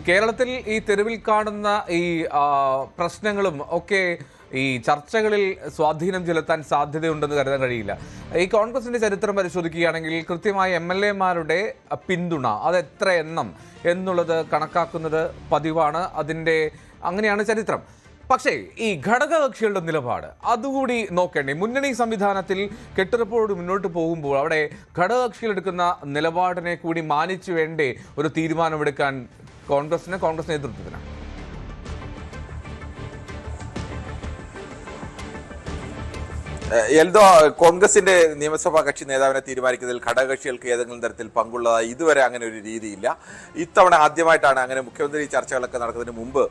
കേരളത്തിൽ ഈ തെരുവിൽ കാണുന്ന ഈ പ്രശ്നങ്ങളും ഒക്കെ ഈ ചർച്ചകളിൽ സ്വാധീനം ചെലുത്താൻ സാധ്യതയുണ്ടെന്ന് കരുതാൻ കഴിയില്ല. ഈ കോൺഗ്രസിന്റെ ചരിത്രം പരിശോധിക്കുകയാണെങ്കിൽ കൃത്യമായി MLA-മാരുടെ പിന്തുണ അത് എത്ര എണ്ണം എന്നുള്ളത് കണക്കാക്കുന്നത് പതിവാണ്. അങ്ങനെയാണ് ചരിത്രം. പക്ഷേ ഈ ഘടകകക്ഷികളുടെ നിലപാട് അതുകൂടി നോക്കേണ്ടേ? മുന്നണി സംവിധാനത്തിൽ കെട്ടുറപ്പോട് മുന്നോട്ട് പോകുമ്പോൾ അവിടെ ഘടകകക്ഷികൾ എടുക്കുന്ന നിലപാടിനെ കൂടി മാനിച്ചു വേണ്ടേ ഒരു തീരുമാനമെടുക്കാൻ കോൺഗ്രസ് നേതൃത്വത്തിന്? എൽദോ കോൺഗ്രസിന്റെ നിയമസഭാ കക്ഷി നേതാവിനെ തീരുമാനിക്കുന്നതിൽ ഘടകകക്ഷികൾക്ക് ഏതെങ്കിലും തരത്തിൽ പങ്കുള്ളതായി ഇതുവരെ അങ്ങനെ ഒരു രീതിയില്ല. ഇത്തവണ ആദ്യമായിട്ടാണ് അങ്ങനെ മുഖ്യമന്ത്രി ചർച്ചകളൊക്കെ നടക്കുന്നതിന് മുമ്പ്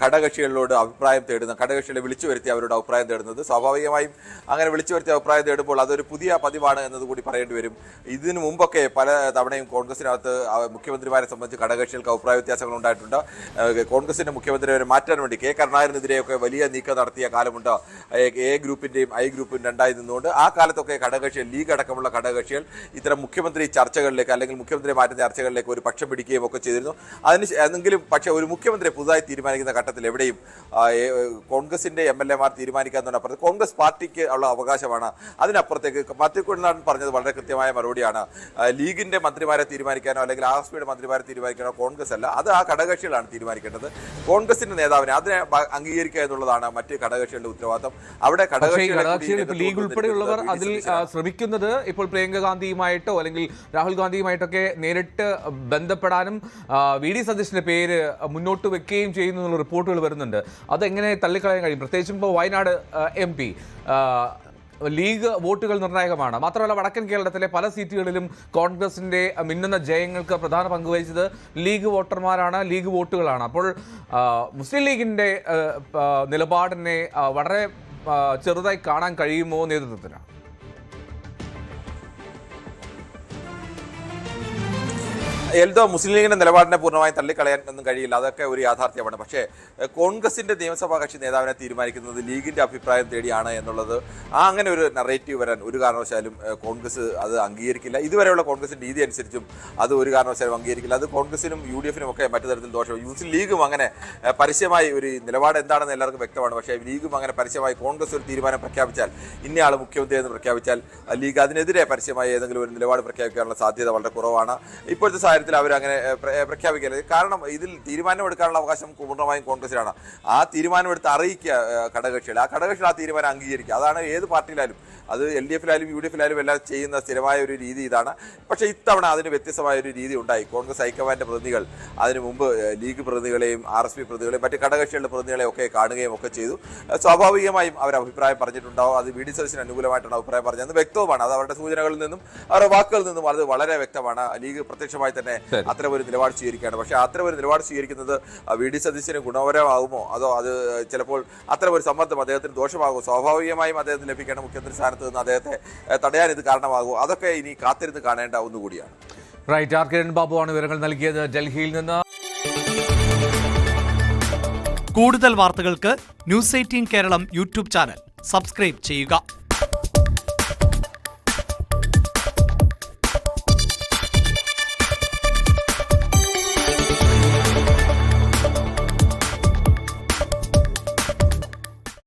ഘടകകക്ഷികളോട് അഭിപ്രായം തേടുന്നത്, ഘടകകക്ഷികളെ വിളിച്ചു വരുത്തി അവരുടെ അഭിപ്രായം തേടുന്നത്. സ്വാഭാവികമായും അങ്ങനെ വിളിച്ചു വരുത്തി അഭിപ്രായം തേടുമ്പോൾ അതൊരു പുതിയ പതിവാണ് എന്നതുകൂടി പറയേണ്ടി വരും. ഇതിനു മുമ്പൊക്കെ പല തവണയും കോൺഗ്രസിനകത്ത് മുഖ്യമന്ത്രിമാരെ സംബന്ധിച്ച് ഘടകകക്ഷികൾക്ക് അഭിപ്രായ വ്യത്യാസങ്ങൾ ഉണ്ടായിട്ടുണ്ട്. കോൺഗ്രസിന്റെ മുഖ്യമന്ത്രിയെ മാറ്റാൻ വേണ്ടി കരുണാകരനെതിരെയൊക്കെ വലിയ നീക്കം നടത്തിയ കാലമുണ്ട്. എ ഗ്രൂപ്പിന്റെയും ഐ ഗ്രൂപ്പിന്റെ രണ്ടായി നിന്നുകൊണ്ട് ആ കാലത്തൊക്കെ ഘടകകക്ഷികൾ, ലീഗ് അടക്കമുള്ള ഘടകകക്ഷികൾ ഇത്തരം മുഖ്യമന്ത്രി ചർച്ചകളിലേക്ക് അല്ലെങ്കിൽ മുഖ്യമന്ത്രിയെ മാറ്റുന്ന ചർച്ചകളിലേക്ക് ഒരു പക്ഷം പിടിക്കുകയും ഒക്കെ ചെയ്തിരുന്നു. അതെങ്കിലും പക്ഷേ ഒരു മുഖ്യമന്ത്രിയെ പുതുതായി തീരുമാനിക്കുന്ന ഘട്ടത്തിൽ എവിടെയും കോൺഗ്രസിന്റെ MLA-മാർ തീരുമാനിക്കാവുന്നതിനപ്പുറത്ത് കോൺഗ്രസ് പാർട്ടിക്ക് ഉള്ള അവകാശമാണ്. അതിനപ്പുറത്തേക്ക് മന്ത്രിക്കുഴനാടൻ പറഞ്ഞത് വളരെ കൃത്യമായ മറുപടിയാണ്. ലീഗിന്റെ മന്ത്രിമാരെ തീരുമാനിക്കാനോ അല്ലെങ്കിൽ RSPയുടെ മന്ത്രിമാരെ തീരുമാനിക്കാനോ കോൺഗ്രസ് അല്ല, അത് ആ ഘടകകക്ഷികളാണ് തീരുമാനിക്കേണ്ടത്. കോൺഗ്രസിന്റെ നേതാവിനെ അതിനെ അംഗീകരിക്കുക എന്നുള്ളതാണ് മറ്റ് ഘടകകക്ഷികളുടെ ഉത്തരവാദിത്തം. അവിടെ ഘടകകക്ഷികൾ ലീഗ് ഉൾപ്പെടെയുള്ളവർ അതിൽ ശ്രമിക്കുന്നത് ഇപ്പോൾ പ്രിയങ്ക ഗാന്ധിയുമായിട്ടോ അല്ലെങ്കിൽ രാഹുൽ ഗാന്ധിയുമായിട്ടൊക്കെ നേരിട്ട് ബന്ധപ്പെടാനും VD സതീശന്റെ പേര് മുന്നോട്ട് വെക്കുകയും ചെയ്യുന്നു എന്നുള്ള റിപ്പോർട്ടുകൾ വരുന്നുണ്ട്. അതെങ്ങനെ തള്ളിക്കളയാൻ കഴിയും? പ്രത്യേകിച്ചും ഇപ്പോൾ വയനാട് MP ലീഗ് വോട്ടുകൾ നിർണായകമാണ്. മാത്രമല്ല വടക്കൻ കേരളത്തിലെ പല സീറ്റുകളിലും കോൺഗ്രസിന്റെ മിന്നുന്ന ജയങ്ങൾക്ക് പ്രധാന പങ്കുവഹിച്ചത് ലീഗ് വോട്ടർമാരാണ്, ലീഗ് വോട്ടുകളാണ്. അപ്പോൾ മുസ്ലിം ലീഗിന്റെ നിലപാടിനെ വളരെ ചെറുതായി കാണാൻ കഴിയുമോ നേതൃത്വത്തിന്? എൽദോ മുസ്ലിം ലീഗിന്റെ നിലപാടിനെ പൂർണ്ണമായും തള്ളിക്കളയാൻ ഒന്നും കഴിയില്ല, അതൊക്കെ ഒരു യാഥാർത്ഥ്യമാണ്. പക്ഷേ കോൺഗ്രസിന്റെ നിയമസഭാ കക്ഷി നേതാവിനെ തീരുമാനിക്കുന്നത് ലീഗിന്റെ അഭിപ്രായം തേടിയാണ് എന്നുള്ളത് അങ്ങനെ ഒരു നറേറ്റീവ് വരാൻ ഒരു കാരണവശാലും കോൺഗ്രസ് അത് അംഗീകരിക്കില്ല. ഇതുവരെയുള്ള കോൺഗ്രസിന്റെ രീതി അനുസരിച്ചും അത് ഒരു കാരണവശാലും അംഗീകരിക്കില്ല. അത് കോൺഗ്രസിനും UDF-നും ഒക്കെ മറ്റു തരത്തിൽ ദോഷം. മുസ്ലിം ലീഗും അങ്ങനെ പരസ്യമായി ഒരു നിലപാട് എന്താണെന്ന് എല്ലാവർക്കും വ്യക്തമാണ്. പക്ഷേ ലീഗും അങ്ങനെ പരസ്യമായി കോൺഗ്രസ് ഒരു തീരുമാനം പ്രഖ്യാപിച്ചാൽ, ഇന്നയാൾ മുഖ്യമന്ത്രി എന്ന് പ്രഖ്യാപിച്ചാൽ ലീഗ് അതിനെതിരെ പരസ്യമായി ഏതെങ്കിലും ഒരു നിലപാട് പ്രഖ്യാപിക്കാനുള്ള സാധ്യത വളരെ കുറവാണ്. ഇപ്പോഴത്തെ സാഹചര്യത്തിൽ അവരങ്ങനെ പ്രഖ്യാപിക്കരുത്. കാരണം ഇതിൽ തീരുമാനമെടുക്കാനുള്ള അവകാശം പൂർണ്ണമായും കോൺഗ്രസിനാണ്. ആ തീരുമാനമെടുത്ത് അറിയിക്കുക ഘടകകക്ഷികൾ, ആ ഘടകകക്ഷികൾ ആ തീരുമാനം അംഗീകരിക്കുക. അതാണ് ഏത് പാർട്ടിയിലായാലും, അത് LDF-ലായാലും UDF-ലായാലും എല്ലാം ചെയ്യുന്ന സ്ഥിരമായ ഒരു രീതി ഇതാണ്. പക്ഷേ ഇത്തവണ അതിന് വ്യത്യസ്തമായ ഒരു രീതി ഉണ്ടായി. കോൺഗ്രസ് ഹൈക്കമാൻഡ് പ്രതിനിധികൾ അതിനു മുമ്പ് ലീഗ് പ്രതിനിധികളെയും RSP പ്രതിനിധികളെയും മറ്റ് ഘടകകക്ഷികളുടെ പ്രതിനിധികളെയും ഒക്കെ കാണുകയും ഒക്കെ ചെയ്തു. സ്വാഭാവികമായും അവർ അഭിപ്രായം പറഞ്ഞിട്ടുണ്ടാവും. അത് VD സതീശന് അനുകൂലമായിട്ടാണ് അഭിപ്രായം പറഞ്ഞത്. അത് വ്യക്തവുമാണ്. അത് അവരുടെ സൂചനകളിൽ നിന്നും അവരുടെ വാക്കുകളിൽ നിന്നും അത് വളരെ വ്യക്തമാണ്. ലീഗ് പ്രത്യക്ഷമായി തന്നെ അത്തരം ഒരു നിലപാട് സ്വീകരിക്കുകയാണ്. പക്ഷേ അത്തരം ഒരു നിലപാട് സ്വീകരിക്കുന്നത് VD സതീശന് ഗുണപരമാകുമോ, അതോ അത് ചിലപ്പോൾ അത്തരം ഒരു സമ്മർദ്ദം അദ്ദേഹത്തിന് ദോഷമാകുമോ? സ്വാഭാവികമായും അദ്ദേഹത്തിന് ലഭിക്കേണ്ട മുഖ്യമന്ത്രി സ്ഥാനത്ത് നിന്ന് അദ്ദേഹത്തെ തടയാൻ ഇത് കാരണമാകുമോ? അതൊക്കെ ഇനി കാത്തിരുന്ന് കാണേണ്ട ഒന്നുകൂടിയാണ്. റൈറ്റ്. കിരൺ ബാബുവാണ് വിവരങ്ങൾ നൽകിയത് ഡൽഹിയിൽ നിന്ന്. കൂടുതൽ വാർത്തകൾക്ക് News 18 കേരളം യൂട്യൂബ് ചാനൽ സബ്സ്ക്രൈബ് ചെയ്യുക.